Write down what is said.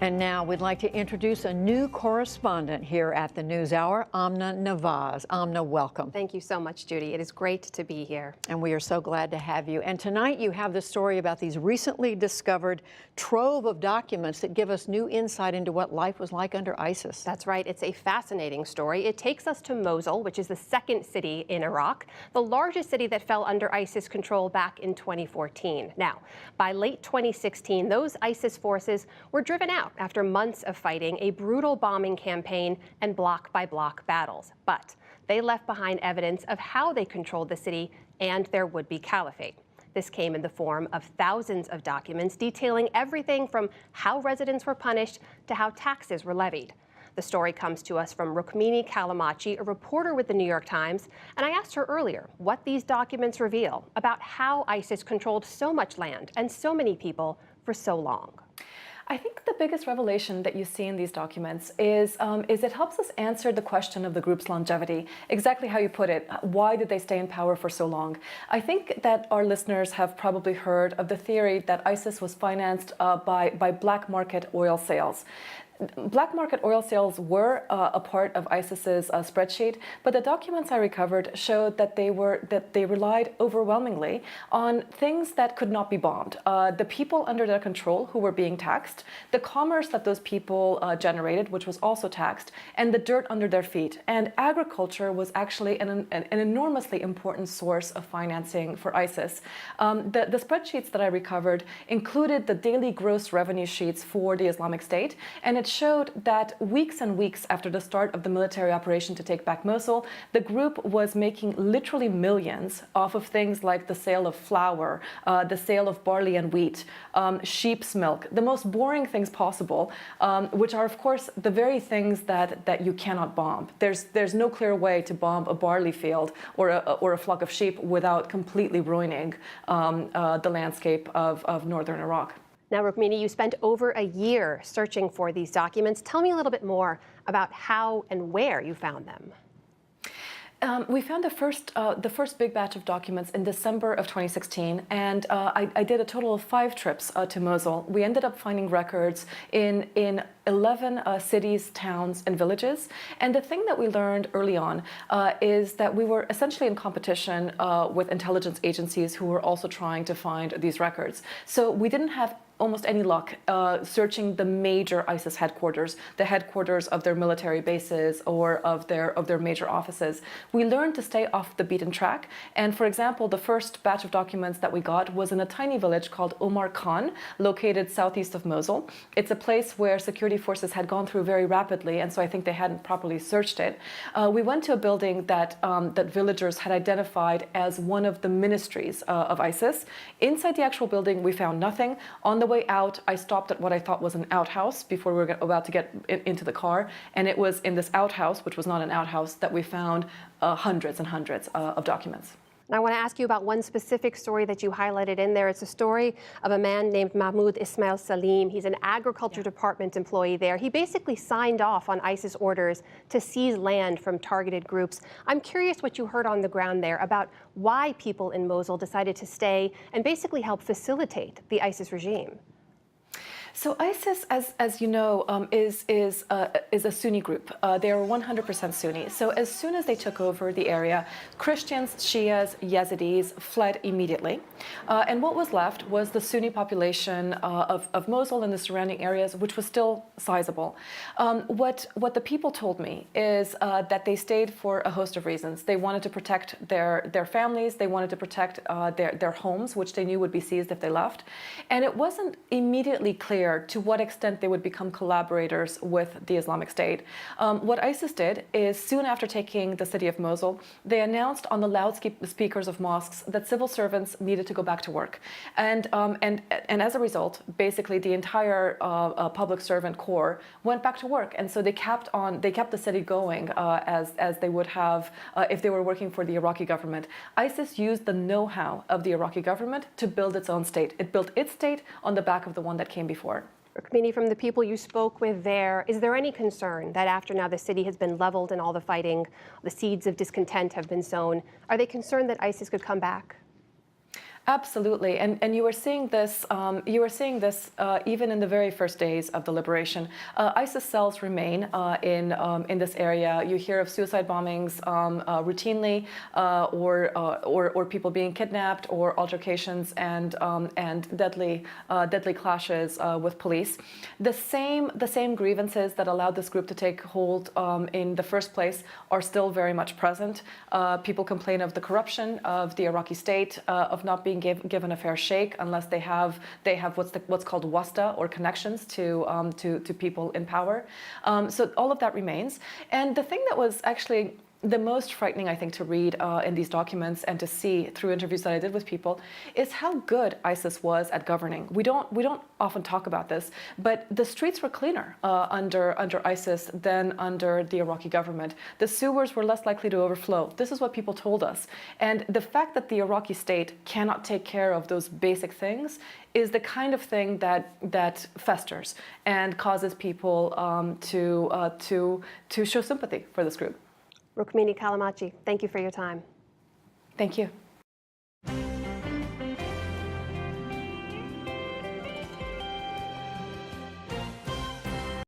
And now we'd like to introduce a new correspondent here at the NewsHour, Amna Nawaz. Amna, welcome. Thank you so much, Judy. It is great to be here. And we are so glad to have you. And tonight you have the story about these recently discovered trove of documents that give us new insight into what life was like under ISIS. That's right. It's a fascinating story. It takes us to Mosul, which is the second city in Iraq, the largest city that fell under ISIS control back in 2014. Now, by late 2016, those ISIS forces were driven out after months of fighting, a brutal bombing campaign, and block-by-block battles. But they left behind evidence of how they controlled the city and their would-be caliphate. This came in the form of thousands of documents detailing everything from how residents were punished to how taxes were levied. The story comes to us from Rukmini Callimachi, a reporter with the New York Times, and I asked her earlier what these documents reveal about how ISIS controlled so much land and so many people for so long. I think the biggest revelation that you see in these documents is it helps us answer the question of the group's longevity. Exactly how you put it. Why did they stay in power for so long? I think that our listeners have probably heard of the theory that ISIS was financed by black market oil sales. Black market oil sales were a part of ISIS's spreadsheet, but the documents I recovered showed that they relied overwhelmingly on things that could not be bombed. The people under their control who were being taxed, the commerce that those people generated, which was also taxed, and the dirt under their feet. And agriculture was actually an enormously important source of financing for ISIS. The spreadsheets that I recovered included the daily gross revenue sheets for the Islamic State, and it showed that weeks and weeks after the start of the military operation to take back Mosul, the group was making literally millions off of things like the sale of flour, the sale of barley and wheat, sheep's milk, the most boring things possible, which are, of course, the very things that you cannot bomb. There's no clear way to bomb a barley field or a flock of sheep without completely ruining the landscape of northern Iraq. Now, Rukmini, you spent over a year searching for these documents. Tell me a little bit more about how and where you found them. We found the first big batch of documents in December of 2016, and I did a total of 5 trips to Mosul. We ended up finding records in 11 cities, towns, and villages. And the thing that we learned early on is that we were essentially in competition with intelligence agencies who were also trying to find these records. So we didn't have almost any luck searching the major ISIS headquarters, the headquarters of their military bases or of their major offices. We learned to stay off the beaten track. And for example, the first batch of documents that we got was in a tiny village called Omar Khan, located southeast of Mosul. It's a place where security forces had gone through very rapidly, and so I think they hadn't properly searched it. We went to a building that villagers had identified as one of the ministries of ISIS. Inside the actual building, we found nothing. On the way out, I stopped at what I thought was an outhouse before we were about to get into the car, and it was in this outhouse, which was not an outhouse, that we found hundreds and hundreds of documents. I want to ask you about one specific story that you highlighted in there. It's a story of a man named Mahmoud Ismail Salim. He's an agriculture department employee there. He basically signed off on ISIS orders to seize land from targeted groups. I'm curious what you heard on the ground there about why people in Mosul decided to stay and basically help facilitate the ISIS regime. So ISIS, as you know, is a Sunni group. They are 100% Sunni. So as soon as they took over the area, Christians, Shias, Yazidis fled immediately. And what was left was the Sunni population of Mosul and the surrounding areas, which was still sizable. What the people told me is that they stayed for a host of reasons. They wanted to protect their families. They wanted to protect their homes, which they knew would be seized if they left. And it wasn't immediately clear to what extent they would become collaborators with the Islamic State. What ISIS did is, soon after taking the city of Mosul, they announced on the loudspeakers of mosques that civil servants needed to go back to work. And as a result, basically the entire public servant corps went back to work. And so they kept the city going as they would have if they were working for the Iraqi government. ISIS used the know-how of the Iraqi government to build its own state. It built its state on the back of the one that came before. Rukmini, from the people you spoke with there, is there any concern that after now the city has been leveled and all the fighting, the seeds of discontent have been sown, are they concerned that ISIS could come back? Absolutely, and you were seeing this. Even in the very first days of the liberation. ISIS cells remain in this area. You hear of suicide bombings routinely, or people being kidnapped, or altercations and deadly clashes with police. The same grievances that allowed this group to take hold in the first place are still very much present. People complain of the corruption of the Iraqi state, of not being given a fair shake unless they have what's called wasta, or connections to people in power. So all of that remains. And the thing that was actually the most frightening, I think, to read in these documents and to see through interviews that I did with people is how good ISIS was at governing. We don't often talk about this, but the streets were cleaner under ISIS than under the Iraqi government. The sewers were less likely to overflow. This is what people told us. And the fact that the Iraqi state cannot take care of those basic things is the kind of thing that festers and causes people to show sympathy for this group. Rukmini Callimachi, thank you for your time. Thank you.